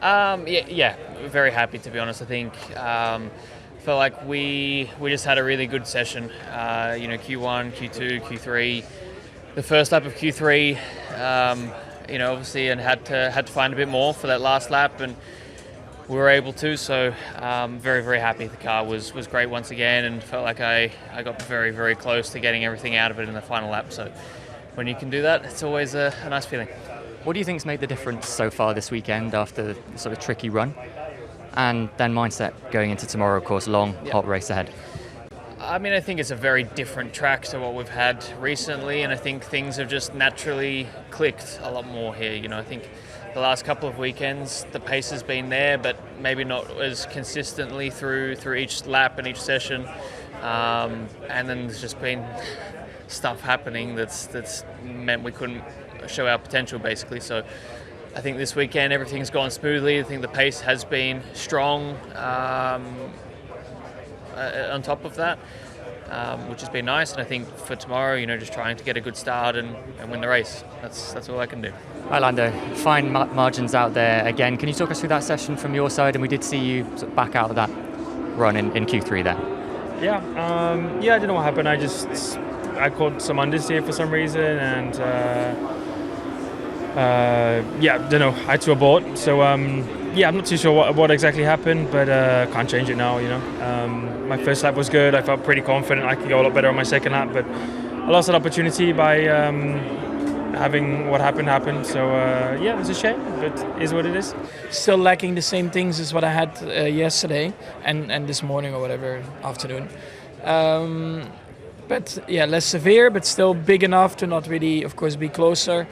Yeah, very happy to be honest. I think felt like we just had a really good session. Q1, Q2, Q3. The first lap of Q3, obviously, and had to find a bit more for that last lap, and we were able to. So very very happy. The car was great once again, and felt like I got very very close to getting everything out of it in the final lap. So when you can do that, it's always a nice feeling. What do you think's made the difference so far this weekend after the sort of tricky run? And then mindset going into tomorrow, of course, long, hot race ahead. I mean, I think it's a very different track to what we've had recently, and I think things have just naturally clicked a lot more here. I think the last couple of weekends, the pace has been there, but maybe not as consistently through each lap and each session. And then there's just been stuff happening that's meant we couldn't show our potential, basically. So I think this weekend everything's gone smoothly. I think the pace has been strong on top of that, which has been nice. And I think for tomorrow, just trying to get a good start and win the race. That's all I can do. Hi, Lando. Fine margins out there again. Can you talk us through that session from your side? And we did see you sort of back out of that run in Q3 there. Yeah, I don't know what happened. I caught some understeer for some reason, and don't know. I had to abort. So I'm not too sure what exactly happened, but can't change it now. My first lap was good. I felt pretty confident. I could go a lot better on my second lap, but I lost an opportunity by having what happened. So it was a shame, but it is what it is. Still lacking the same things as what I had yesterday and this morning or whatever afternoon. But less severe, but still big enough to not really, of course, be closer.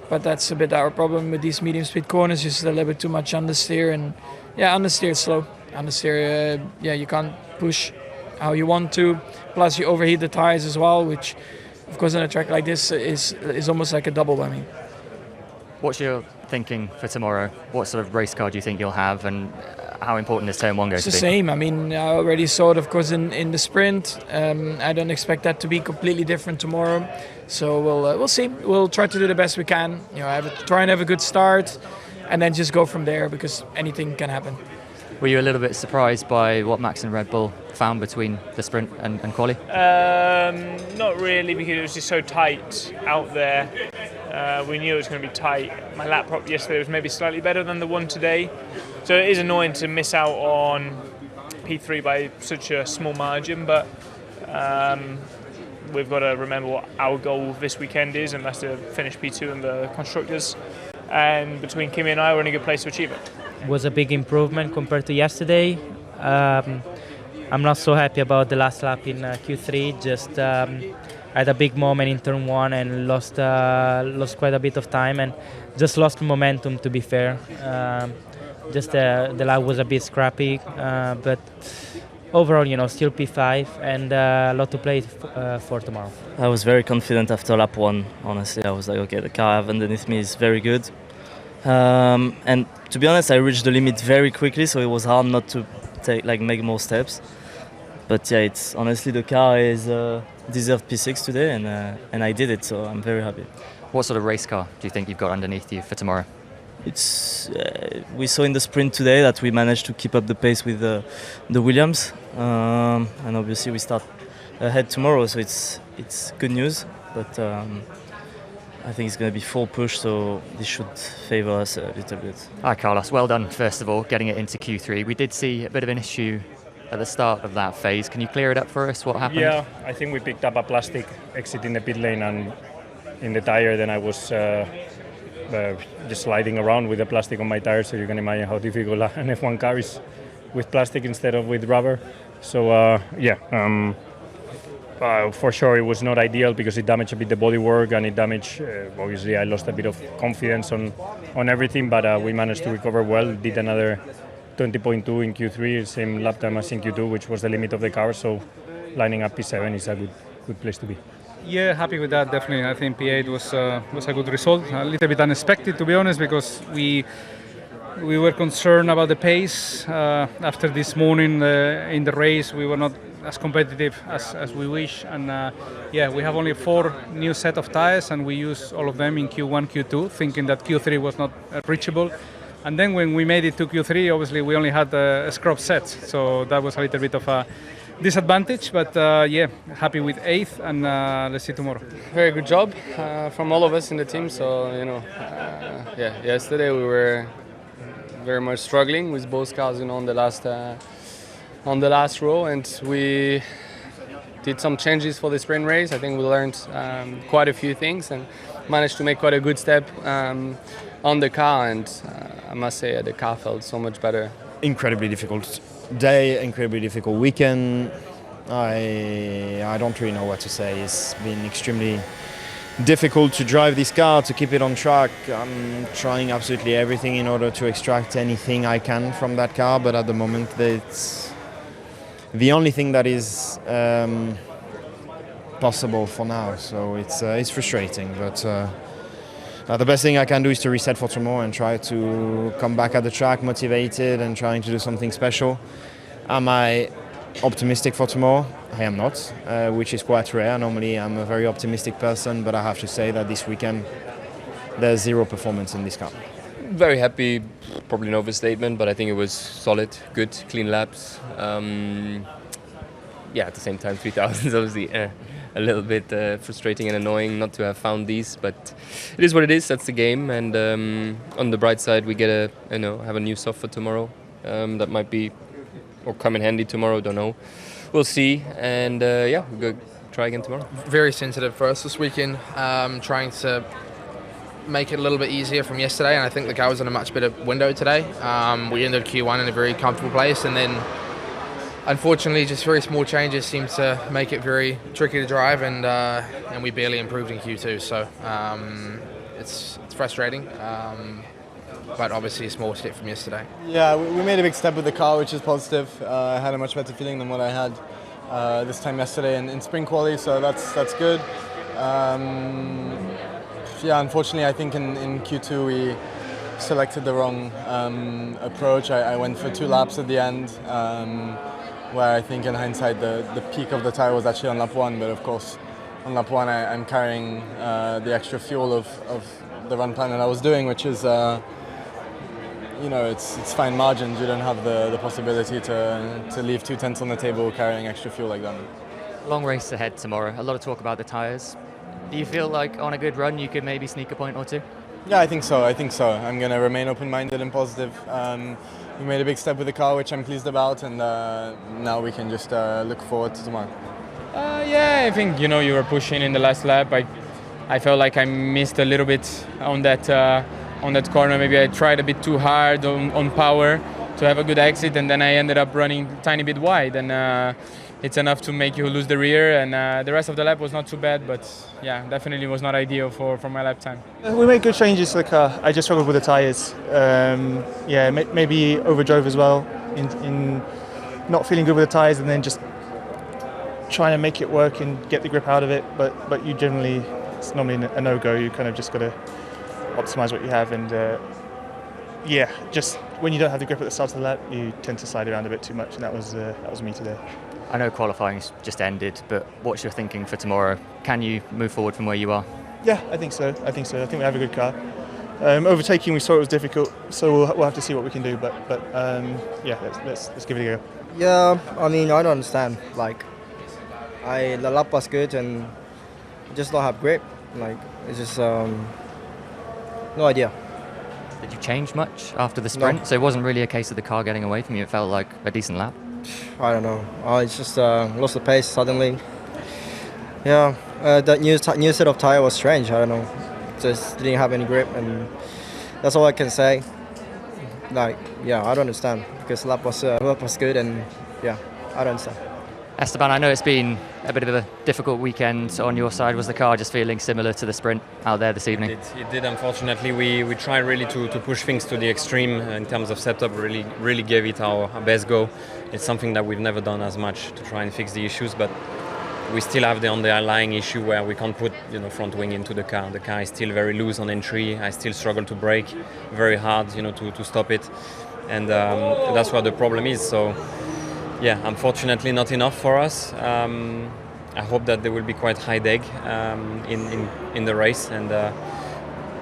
But that's a bit our problem with these medium speed corners. Just a little bit too much understeer, and understeer is slow. Understeer, you can't push how you want to. Plus, you overheat the tires as well, which, of course, on a track like this is almost like a double whammy. What's your thinking for tomorrow? What sort of race car do you think you'll have, and how important is turn one going to be? It's the same. I mean, I already saw it, of course, in the sprint. I don't expect that to be completely different tomorrow. So we'll see. We'll try to do the best we can. Try and have a good start, and then just go from there, because anything can happen. Were you a little bit surprised by what Max and Red Bull found between the sprint and quali? Not really, because it was just so tight out there. We knew it was going to be tight. My lap prop yesterday was maybe slightly better than the one today. So it is annoying to miss out on P3 by such a small margin, but we've got to remember what our goal this weekend is, and that's to finish P2 in the Constructors. And between Kimi and I, we're in a good place to achieve it. Was a big improvement compared to yesterday. I'm not so happy about the last lap in Q3. Just had a big moment in turn one and lost quite a bit of time and just lost momentum, to be fair. The lap was a bit scrappy, but overall, still P5 and a lot to play for tomorrow. I was very confident after lap one, honestly. I was like, okay, the car underneath me is very good. And to be honest, I reached the limit very quickly, so it was hard not to make more steps. But it's honestly, the car is deserved P6 today, and I did it, so I'm very happy. What sort of race car do you think you've got underneath you for tomorrow? We saw in the sprint today that we managed to keep up the pace with the Williams, and obviously we start ahead tomorrow, so it's good news. But I think it's going to be full push, so this should favour us a little bit. Hi, Carlos. Well done, first of all, getting it into Q3. We did see a bit of an issue at the start of that phase. Can you clear it up for us? What happened? Yeah, I think we picked up a plastic exiting the pit lane and in the tire. Then I was just sliding around with the plastic on my tire, so you can imagine how difficult an F1 car is with plastic instead of with rubber. So for sure it was not ideal because it damaged a bit the bodywork, and it damaged, obviously I lost a bit of confidence on everything, but we managed to recover well. Did another 20.2 in Q3, same lap time as in Q2, which was the limit of the car, so lining up P7 is a good place to be. Yeah, happy with that, definitely. I think P8 was a good result. A little bit unexpected, to be honest, because we were concerned about the pace. After this morning in the race, we were not as competitive as we wish. And we have only 4 new set of tires, and we used all of them in Q1, Q2, thinking that Q3 was not reachable. And then when we made it to Q3, obviously we only had a scrub set, so that was a little bit of a disadvantage. But yeah, happy with 8th, and let's see tomorrow. Very good job from all of us in the team. So yeah, yesterday we were very much struggling with both cars, on the last row, and we did some changes for the sprint race. I think we learned quite a few things and managed to make quite a good step on the car, and I must say the car felt so much better. Incredibly difficult day, incredibly difficult weekend. I don't really know what to say. It's been extremely difficult to drive this car, to keep it on track. I'm trying absolutely everything in order to extract anything I can from that car, but at the moment it's the only thing that is possible for now. So it's frustrating, but the best thing I can do is to reset for tomorrow and try to come back at the track motivated and trying to do something special. Am I optimistic for tomorrow? I am not, which is quite rare. Normally I'm a very optimistic person, but I have to say that this weekend there's zero performance in this car. Very happy, probably an overstatement, but I think it was solid, good, clean laps. Yeah, at the same time 3000 is obviously a little bit frustrating and annoying not to have found these, but it is what it is. That's the game, and on the bright side, we get have a new soft for tomorrow. That might be or come in handy tomorrow. Don't know. We'll see, and yeah, we'll go try again tomorrow. Very sensitive for us this weekend. Trying to make it a little bit easier from yesterday, and I think the car was in a much better window today. We ended Q1 in a very comfortable place, and then unfortunately, just very small changes seem to make it very tricky to drive, and we barely improved in Q2. So it's frustrating, but obviously a small step from yesterday. Yeah, we made a big step with the car, which is positive. I had a much better feeling than what I had this time yesterday in sprint quali, so that's good. Yeah, unfortunately, I think in Q2 we selected the wrong approach. I went for 2 laps at the end. Where I think in hindsight the peak of the tyre was actually on lap 1, but of course on lap 1 I'm carrying the extra fuel of the run plan that I was doing, which is it's fine margins. You don't have the possibility to leave 2 tenths on the table carrying extra fuel like that. Long race ahead tomorrow. A lot of talk about the tyres. Do you feel like on a good run you could maybe sneak a point or 2? Yeah, I think so. I'm going to remain open-minded and positive. We made a big step with the car, which I'm pleased about, and now we can just look forward to tomorrow. Yeah, I think you were pushing in the last lap. I felt like I missed a little bit on that corner. Maybe I tried a bit too hard on power to have a good exit, and then I ended up running a tiny bit wide, and it's enough to make you lose the rear. And the rest of the lap was not too bad, but yeah, definitely was not ideal for my lap time. We made good changes to the car. I just struggled with the tyres. Yeah, maybe overdrove as well in not feeling good with the tyres, and then just trying to make it work and get the grip out of it. But you generally, it's normally a no-go. You kind of just got to optimise what you have, and yeah, just when you don't have the grip at the start of the lap, you tend to slide around a bit too much, and that was me today. I know qualifying's just ended, but what's your thinking for tomorrow? Can you move forward from where you are? Yeah, I think so. I think we have a good car. Overtaking, we saw it was difficult, so we'll have to see what we can do. But yeah, let's give it a go. Yeah, I mean, I don't understand. Like, the lap was good and just don't have grip. Like, it's just no idea. Did you change much after the sprint? No. So it wasn't really a case of the car getting away from you. It felt like a decent lap. I don't know. It's just lost the pace suddenly. Yeah, that new set of tire was strange. I don't know. Just didn't have any grip, and that's all I can say. Like, yeah, I don't understand because lap was good, and yeah, I don't understand. Esteban, I know it's been a bit of a difficult weekend on your side. Was the car just feeling similar to the sprint out there this evening? It did. Unfortunately, we tried really to push things to the extreme in terms of setup. Really gave it our best go. It's something that we've never done as much to try and fix the issues, but we still have the underlying issue where we can't put front wing into the car. The car is still very loose on entry. I still struggle to brake very hard, to stop it, and that's where the problem is. So. Yeah, unfortunately not enough for us. I hope that there will be quite high deg in the race, and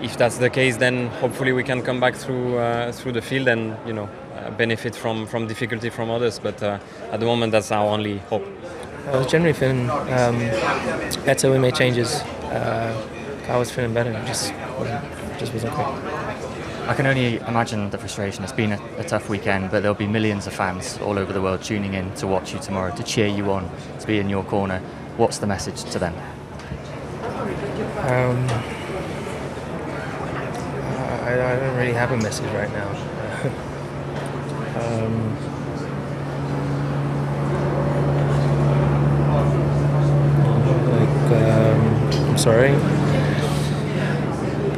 if that's the case, then hopefully we can come back through the field and benefit from difficulty from others. But at the moment, that's our only hope. I was generally feeling better. We made changes. I was feeling better. It just wasn't quick. I can only imagine the frustration. It's been a tough weekend, but there'll be millions of fans all over the world tuning in to watch you tomorrow, to cheer you on, to be in your corner. What's the message to them? I don't really have a message right now. I'm sorry,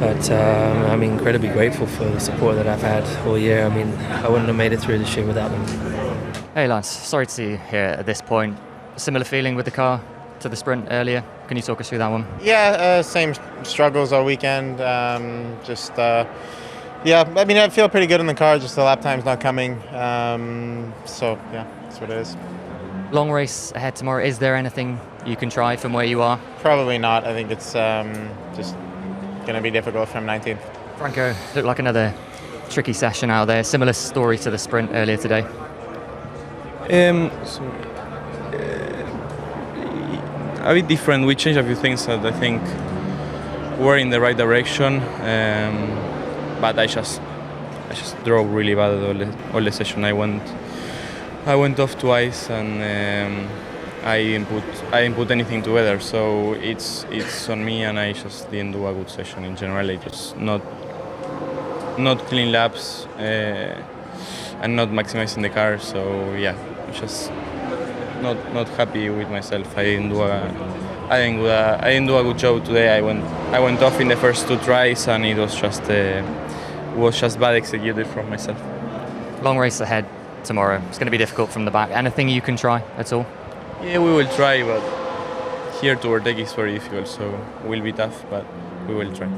but I'm incredibly grateful for the support that I've had all year. I mean, I wouldn't have made it through this year without them. Hey Lance, sorry to see you here at this point. Similar feeling with the car to the sprint earlier. Can you talk us through that one? Yeah, same struggles all weekend. Yeah, I mean, I feel pretty good in the car, just the lap time's not coming. So, yeah, that's what it is. Long race ahead tomorrow. Is there anything you can try from where you are? Probably not. I think it's just going to be difficult from 19th. Franco, looked like another tricky session out there. Similar story to the sprint earlier today. A bit different. We changed a few things that I think were in the right direction, but I just drove really bad all the session. I went off twice and I didn't put anything together. So it's on me, and I just didn't do a good session in general. It was not clean laps and not maximizing the car. So yeah, just not happy with myself. I didn't do a good job today. I went off in the first 2 tries, and it was just bad executed from myself. Long race ahead tomorrow. It's going to be difficult from the back. Anything you can try at all? Yeah, we will try, but here to overtake is very difficult, so it will be tough, but we will try.